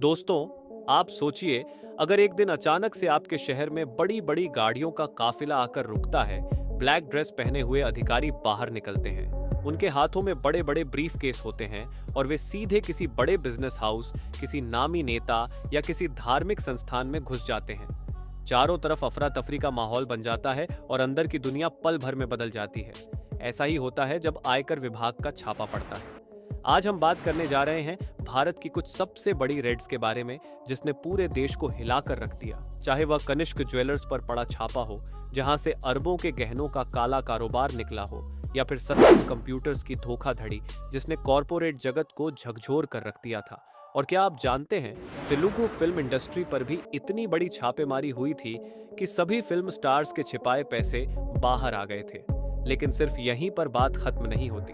दोस्तों, आप सोचिए, अगर एक दिन अचानक से आपके शहर में बड़ी बड़ी गाड़ियों का काफिला आकर रुकता है। ब्लैक ड्रेस पहने हुए अधिकारी बाहर निकलते हैं। उनके हाथों में बड़े बड़े ब्रीफ केस होते हैं और वे सीधे किसी बड़े बिजनेस हाउस, किसी नामी नेता या किसी धार्मिक संस्थान में घुस जाते हैं। चारों तरफ अफरा तफरी का माहौल बन जाता है और अंदर की दुनिया पल भर में बदल जाती है। ऐसा ही होता है जब आयकर विभाग का छापा पड़ता है। आज हम बात करने जा रहे हैं भारत की कुछ सबसे बड़ी रेड्स के बारे में, जिसने पूरे देश को हिलाकर रख दिया। चाहे वह कनिष्क ज्वेलर्स पर पड़ा छापा हो, जहां से अरबों के गहनों का काला कारोबार निकला हो, या फिर सत्यम कंप्यूटर्स की धोखाधड़ी, जिसने कॉरपोरेट जगत को झकझोर कर रख दिया था। और क्या आप जानते हैं, तेलुगु फिल्म इंडस्ट्री पर भी इतनी बड़ी छापेमारी हुई थी कि सभी फिल्म स्टार्स के छिपाए पैसे बाहर आ गए थे। लेकिन सिर्फ यहीं पर बात खत्म नहीं होती।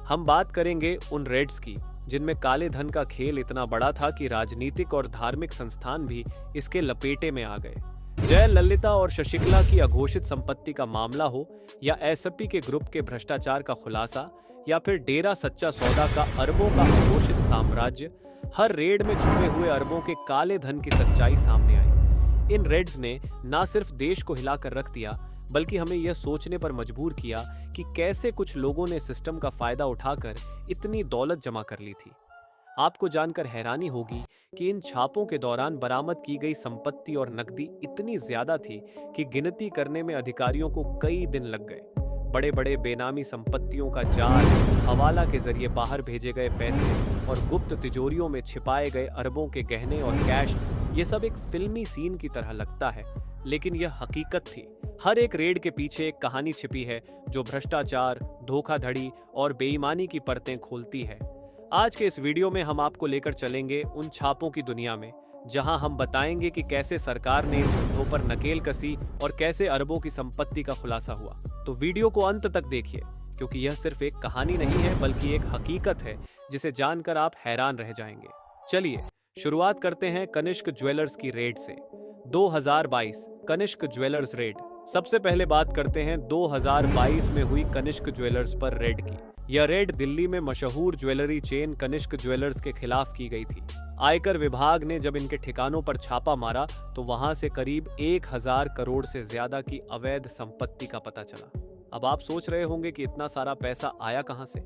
हम बात करेंगे उन रेड्स की जिनमें काले धन का खेल इतना बड़ा था कि राजनीतिक और धार्मिक संस्थान भी इसके लपेटे में आ गए। जय ललिता और शशिकला की अघोषित संपत्ति का मामला हो, या एसएपी के ग्रुप के भ्रष्टाचार का खुलासा, या फिर डेरा सच्चा सौदा का अरबों का अघोषित साम्राज्य, हर रेड में छुपे हुए अरबों के काले धन की सच्चाई सामने आई। इन रेड्स ने न सिर्फ देश को हिलाकर रख दिया, बल्कि हमें यह सोचने पर मजबूर किया कि कैसे कुछ लोगों ने सिस्टम का फायदा उठाकर इतनी दौलत जमा कर ली थी। आपको जानकर हैरानी होगी कि इन छापों के दौरान बरामद की गई संपत्ति और नकदी इतनी ज्यादा थी कि गिनती करने में अधिकारियों को कई दिन लग गए। बड़े बड़े बेनामी संपत्तियों का जाल, हवाला के जरिए बाहर भेजे गए पैसे और गुप्त तिजोरियों में छिपाए गए अरबों के गहने और कैश, ये सब एक फिल्मी सीन की तरह लगता है, लेकिन यह हकीकत थी। हर एक रेड के पीछे एक कहानी छिपी है जो भ्रष्टाचार, धोखाधड़ी और बेईमानी की परतें खोलती है। आज के इस वीडियो में हम आपको लेकर चलेंगे उन छापों की दुनिया में, जहां हम बताएंगे कि कैसे सरकार ने इन धंधों पर नकेल कसी और कैसे अरबों की संपत्ति का खुलासा हुआ। तो वीडियो को अंत तक देखिए, क्योंकि यह सिर्फ एक कहानी नहीं है बल्कि एक हकीकत है जिसे जानकर आप हैरान रह जाएंगे। चलिए शुरुआत करते हैं कनिष्क ज्वेलर्स की रेड से। 2022 कनिष्क ज्वेलर्स रेड। सबसे पहले बात करते हैं 2022 में हुई कनिष्क ज्वेलर्स पर रेड की। यह रेड दिल्ली में मशहूर ज्वेलरी चेन कनिष्क ज्वेलर्स के खिलाफ की गई थी। आयकर विभाग ने जब इनके ठिकानों पर छापा मारा तो वहां से करीब 1000 करोड़ से ज्यादा की अवैध संपत्ति का पता चला। अब आप सोच रहे होंगे कि इतना सारा पैसा आया कहां से।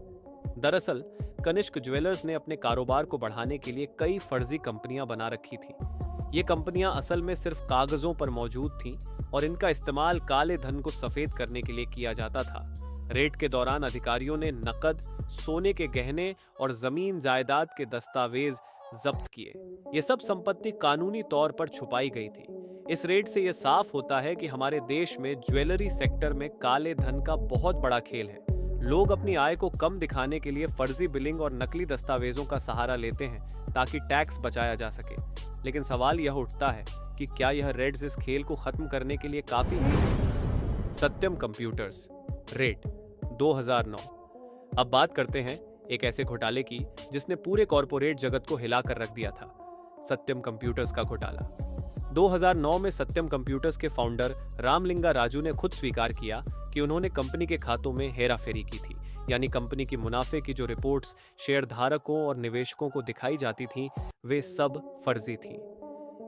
दरअसल कनिष्क ज्वेलर्स ने अपने कारोबार को बढ़ाने के लिए कई फर्जी कंपनियां बना रखी थी। ये कंपनियां असल में सिर्फ कागजों पर मौजूद थीं और इनका इस्तेमाल काले धन को सफेद करने के लिए किया जाता था। रेड के दौरान अधिकारियों ने नकद, सोने के गहने और जमीन जायदाद के दस्तावेज जब्त किए। ये सब संपत्ति कानूनी तौर पर छुपाई गई थी। इस रेड से यह साफ होता है कि हमारे देश में ज्वेलरी सेक्टर में काले धन का बहुत बड़ा खेल है। लोग अपनी आय को कम दिखाने के लिए फर्जी बिलिंग और नकली दस्तावेजों का सहारा लेते हैं ताकि टैक्स बचाया जा सके। लेकिन सवाल यह उठता है कि क्या यह रेड्स इस खेल को खत्म करने के लिए काफी है? सत्यम कंप्यूटर्स रेड 2009। अब बात करते हैं एक ऐसे घोटाले की जिसने पूरे कॉरपोरेट जगत को हिलाकर रख दिया था। सत्यम कंप्यूटर्स का घोटाला। 2009 में सत्यम कंप्यूटर्स के फाउंडर रामलिंगा राजू ने खुद स्वीकार किया कि उन्होंने कंपनी के खातों में हेराफेरी की थी। यानी कंपनी की मुनाफे की जो रिपोर्ट्स शेयरधारकों और निवेशकों को दिखाई जाती थीं, वे सब फर्जी थीं।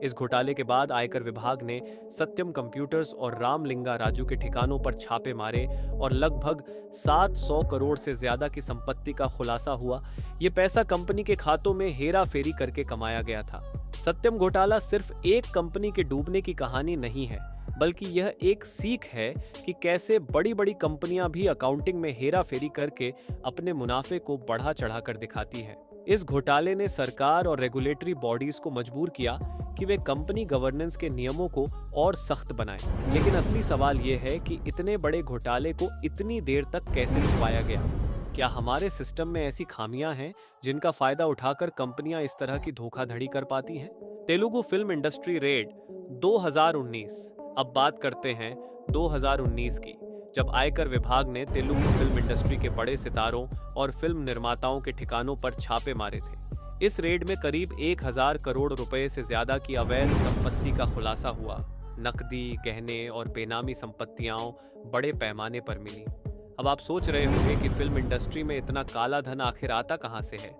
इस घोटाले के बाद आयकर विभाग ने सत्यम कंप्यूटर्स और रामलिंगा राजू के ठिकानों पर छापे मारे और लगभग 700 करोड़ से ज्यादा की संपत्ति का खुलासा हुआ। ये पैसा कंपनी के खातों में हेरा फेरी करके कमाया गया था। सत्यम घोटाला सिर्फ एक कंपनी के डूबने की कहानी नहीं है, बल्कि यह एक सीख है कि कैसे बड़ी बड़ी कंपनियां भी अकाउंटिंग में हेरा फेरी करके अपने मुनाफे को बढ़ा चढ़ाकर दिखाती हैं। इस घोटाले ने सरकार और रेगुलेटरी बॉडीज को मजबूर किया कि वे कंपनी गवर्नेंस के नियमों को और सख्त बनाएं। लेकिन असली सवाल यह है कि इतने बड़े घोटाले को इतनी देर तक कैसे छुपाया गया? क्या हमारे सिस्टम में ऐसी खामियां हैं जिनका फायदा उठाकर कंपनियां इस तरह की धोखाधड़ी कर पाती हैं? Telugu film industry red 2019। अब बात करते हैं 2019 की, जब आयकर विभाग ने तेलुगु फिल्म इंडस्ट्री के बड़े सितारों और फिल्म निर्माताओं के ठिकानों पर छापे मारे थे। इस रेड में करीब 1000 करोड़ रुपए से ज्यादा की अवैध संपत्ति का खुलासा हुआ। नकदी, गहने और बेनामी संपत्तियां बड़े पैमाने पर मिली। अब आप सोच रहे होंगे कि फिल्म इंडस्ट्री में इतना काला धन आखिर आता कहां से है?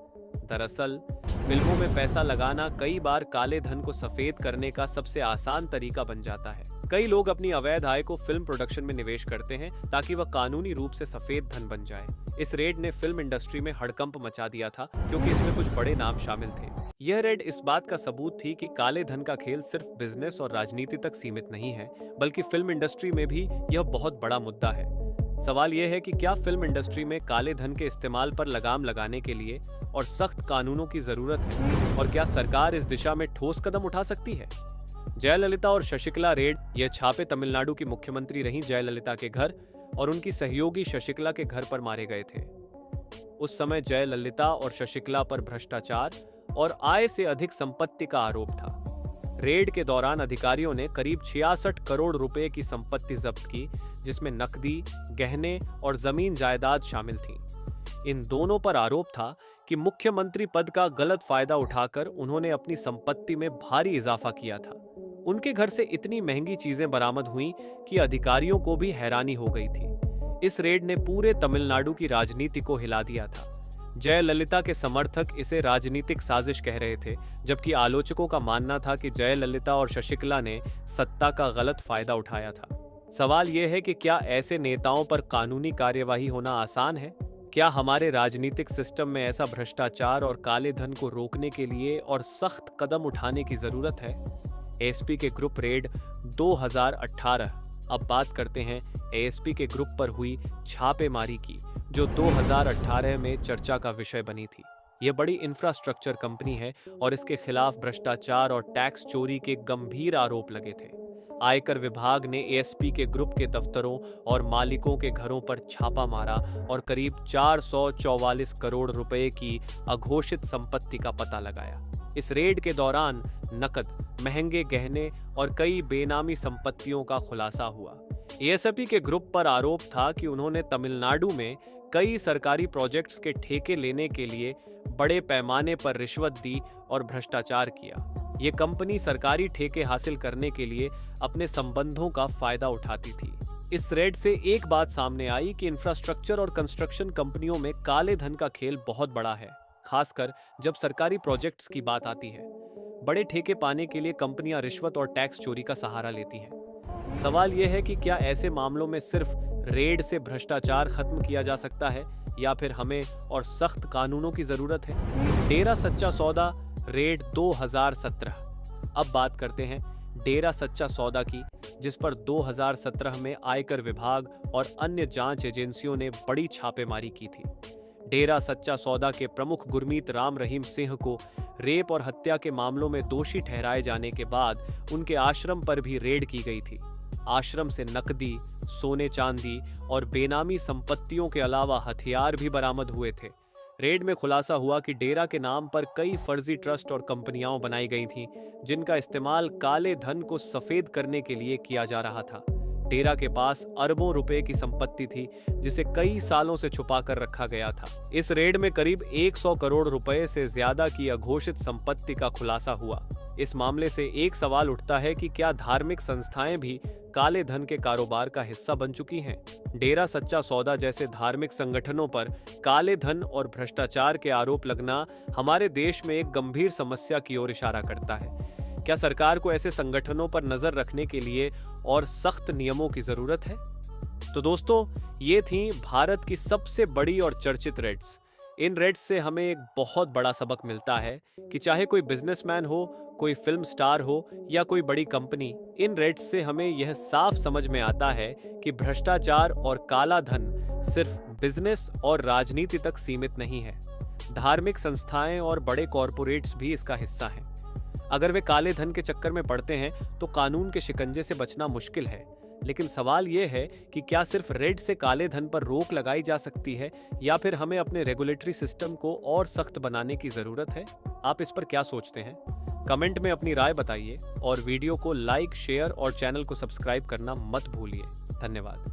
दरअसल फिल्मों में पैसा लगाना कई बार काले धन को सफेद करने का सबसे आसान तरीका बन जाता है। कई लोग अपनी अवैध आय को फिल्म प्रोडक्शन में निवेश करते हैं ताकि वह कानूनी रूप से सफेद धन बन जाए। इस रेड ने फिल्म इंडस्ट्री में हड़कंप मचा दिया था क्योंकि इसमें कुछ बड़े नाम शामिल थे। यह रेड इस बात का सबूत थी कि काले धन का खेल सिर्फ बिजनेस और राजनीति तक सीमित नहीं है, बल्कि फिल्म इंडस्ट्री में भी यह बहुत बड़ा मुद्दा है। सवाल यह है कि क्या फिल्म इंडस्ट्री में काले धन के इस्तेमाल पर लगाम लगाने के लिए और सख्त कानूनों की जरूरत है, और क्या सरकार इस दिशा में ठोस कदम उठा सकती है? जयललिता और शशिकला रेड। यह छापे तमिलनाडु की मुख्यमंत्री रहीं जयललिता के घर और उनकी सहयोगी शशिकला के घर पर मारे गए थे। उस समय जयललिता और शशिकला पर भ्रष्टाचार और आय से अधिक संपत्ति का आरोप था। रेड के दौरान अधिकारियों ने करीब 66 करोड़ रुपए की संपत्ति जब्त की, जिसमें नकदी, गहने और जमीन जायदाद शामिल थी। इन दोनों पर आरोप था कि मुख्यमंत्री पद का गलत फायदा उठाकर उन्होंने अपनी संपत्ति में भारी इजाफा किया था। उनके घर से इतनी महंगी चीजें बरामद हुईं कि अधिकारियों को भी हैरानी हो गई थी। इस रेड ने पूरे तमिलनाडु की राजनीति को हिला दिया था। जयललिता के समर्थक इसे राजनीतिक साजिश कह रहे थे, जबकि आलोचकों का मानना था कि जयललिता और शशिकला ने सत्ता का गलत फायदा उठाया था। सवाल यह है कि क्या ऐसे नेताओं पर कानूनी कार्यवाही होना आसान है? क्या हमारे राजनीतिक सिस्टम में ऐसा भ्रष्टाचार और काले धन को रोकने के लिए और सख्त कदम उठाने की जरूरत है? एएसपी के ग्रुप रेड 2018। अब बात करते हैं एएसपी के ग्रुप पर हुई छापेमारी की, जो 2018 में चर्चा का विषय बनी थी। यह बड़ी इंफ्रास्ट्रक्चर कंपनी है और इसके खिलाफ भ्रष्टाचार और टैक्स चोरी के गंभीर आरोप लगे थे। आयकर विभाग ने एएसपी के ग्रुप के दफ्तरों और मालिकों के घरों पर छापा मारा और करीब 444 करोड़ रुपए की अघोषित संपत्ति का पता लगाया। इस रेड के दौरान नकद, महंगे गहने और कई बेनामी संपत्तियों का खुलासा हुआ। एएसपी के ग्रुप पर आरोप था कि उन्होंने तमिलनाडु में कई सरकारी प्रोजेक्ट्स के ठेके लेने के लिए बड़े पैमाने पर रिश्वत दी और भ्रष्टाचार किया। ये कंपनी सरकारी ठेके हासिल करने के लिए अपने संबंधों का फायदा उठाती थी। इस रेड से एक बात सामने आई कि इंफ्रास्ट्रक्चर और कंस्ट्रक्शन कंपनियों में काले धन का खेल बहुत बड़ा है, खासकर जब सरकारी प्रोजेक्ट्स की बात आती है। बड़े ठेके पाने के लिए कंपनियां रिश्वत और टैक्स चोरी का सहारा लेती हैं। सवाल यह है कि क्या ऐसे मामलों में सिर्फ रेड से भ्रष्टाचार खत्म किया जा सकता है या फिर हमें और सख्त कानूनों की जरूरत है? डेरा सच्चा सौदा रेड 2017। अब बात करते हैं डेरा सच्चा सौदा की, जिस पर 2017 में आयकर विभाग और अन्य जांच एजेंसियों ने बड़ी छापेमारी की थी। डेरा सच्चा सौदा के प्रमुख गुरमीत राम रहीम सिंह को रेप और हत्या के मामलों में दोषी ठहराए जाने के बाद उनके आश्रम पर भी रेड की गई थी। आश्रम से नकदी, सोने चांदी और बेनामी संपत्तियों के अलावा हथियार भी बरामद हुए थे। रेड में खुलासा हुआ कि डेरा के नाम पर कई फर्जी ट्रस्ट और कंपनियां बनाई गई थीं, जिनका इस्तेमाल काले धन को सफेद करने के लिए किया जा रहा था। डेरा के पास अरबों रुपए की संपत्ति थी, जिसे कई सालों से छुपा कर रखा गया था। इस रेड में करीब 100 करोड़ रुपए से ज्यादा की अघोषित संपत्ति का खुलासा हुआ। इस मामले से एक सवाल उठता है कि क्या धार्मिक संस्थाएं भी काले धन के कारोबार का हिस्सा बन चुकी हैं? डेरा सच्चा सौदा जैसे धार्मिक संगठनों पर काले धन और भ्रष्टाचार के आरोप लगना हमारे देश में एक गंभीर समस्या की ओर इशारा करता है। क्या सरकार को ऐसे संगठनों पर नजर रखने के लिए और सख्त नियमों की जरूरत है? तो दोस्तों, ये थी भारत की सबसे बड़ी और चर्चित रेड्स। इन रेड्स से हमें एक बहुत बड़ा सबक मिलता है कि चाहे कोई बिजनेसमैन हो, कोई फिल्म स्टार हो या कोई बड़ी कंपनी, इन रेड्स से हमें यह साफ समझ में आता है कि भ्रष्टाचार और काला धन सिर्फ बिजनेस और राजनीति तक सीमित नहीं है। धार्मिक संस्थाएं और बड़े कॉरपोरेट्स भी इसका हिस्सा हैं। अगर वे काले धन के चक्कर में पड़ते हैं तो कानून के शिकंजे से बचना मुश्किल है। लेकिन सवाल यह है कि क्या सिर्फ रेड से काले धन पर रोक लगाई जा सकती है या फिर हमें अपने रेगुलेटरी सिस्टम को और सख्त बनाने की जरूरत है? आप इस पर क्या सोचते हैं? कमेंट में अपनी राय बताइए और वीडियो को लाइक, शेयर और चैनल को सब्सक्राइब करना मत भूलिए। धन्यवाद।